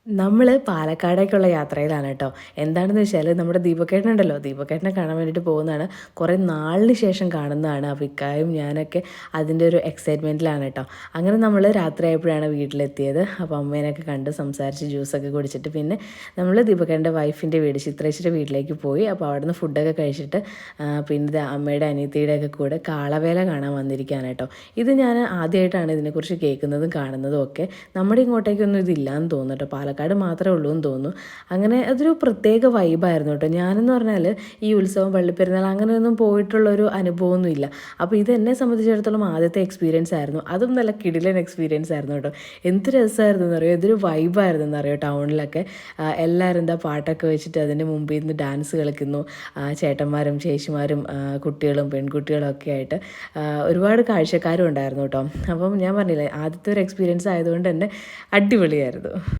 നമ്മൾ പാലക്കാടേക്കുള്ള യാത്രയിലാണ് കേട്ടോ. എന്താണെന്ന് വെച്ചാൽ നമ്മുടെ ദീപക്കേട്ടനുണ്ടല്ലോ, ദീപക്കേട്ടനെ കാണാൻ വേണ്ടിയിട്ട് പോകുന്നതാണ്. കുറേ നാളിന് ശേഷം കാണുന്നതാണ്. അപ്പോൾ ഇക്കായും ഞാനൊക്കെ അതിൻ്റെ ഒരു എക്സൈറ്റ്മെൻറ്റിലാണ് കേട്ടോ. അങ്ങനെ നമ്മൾ രാത്രിയായപ്പോഴാണ് വീട്ടിലെത്തിയത്. അപ്പോൾ അമ്മേനൊക്കെ കണ്ട് സംസാരിച്ച് ജ്യൂസൊക്കെ കുടിച്ചിട്ട് പിന്നെ നമ്മൾ ദീപക്കേട്ടൻ്റെ വൈഫിൻ്റെ വീട് ചിത്രേച്ചിയുടെ വീട്ടിലേക്ക് പോയി. അപ്പോൾ അവിടുന്ന് ഫുഡൊക്കെ കഴിച്ചിട്ട് പിന്നെ അമ്മയുടെ അനിയത്തിയുടെയൊക്കെ കൂടെ കാളവേല കാണാൻ വന്നിരിക്കുകയാണ് കേട്ടോ. ഇത് ഞാൻ ആദ്യമായിട്ടാണ് ഇതിനെക്കുറിച്ച് കേൾക്കുന്നതും കാണുന്നതും ഒക്കെ. നമ്മുടെ ഇങ്ങോട്ടേക്കൊന്നും ഇതില്ലാന്ന് തോന്നുന്നു കേട്ടോ. പാലക്കാട് മാത്രമേ ഉള്ളൂ എന്ന് തോന്നുന്നു. അങ്ങനെ അതൊരു പ്രത്യേക വൈബായിരുന്നു കേട്ടോ. ഞാനെന്ന് പറഞ്ഞാൽ ഈ ഉത്സവം, പള്ളിപ്പെരുന്നാൾ അങ്ങനെയൊന്നും പോയിട്ടുള്ളൊരു അനുഭവമൊന്നും ഇല്ല. അപ്പോൾ ഇത് എന്നെ സംബന്ധിച്ചിടത്തോളം ആദ്യത്തെ എക്സ്പീരിയൻസ് ആയിരുന്നു. അതും നല്ല കിടിലൻ എക്സ്പീരിയൻസ് ആയിരുന്നു കേട്ടോ. എന്ത് രസമായിരുന്നു എന്നറിയോ, എന്തൊരു വൈബായിരുന്നു എന്നറിയോ. ടൗണിലൊക്കെ എല്ലാവരും എന്താ പാട്ടൊക്കെ വെച്ചിട്ട് അതിൻ്റെ മുമ്പിൽ നിന്ന് ഡാൻസ് കളിക്കുന്നു. ചേട്ടന്മാരും ചേച്ചിമാരും കുട്ടികളും പെൺകുട്ടികളും ഒക്കെ ആയിട്ട് ഒരുപാട് കാഴ്ചക്കാരും ഉണ്ടായിരുന്നു കേട്ടോ. അപ്പം ഞാൻ പറഞ്ഞില്ലേ, ആദ്യത്തെ ഒരു എക്സ്പീരിയൻസ് ആയതുകൊണ്ട് തന്നെ അടിപൊളിയായിരുന്നു.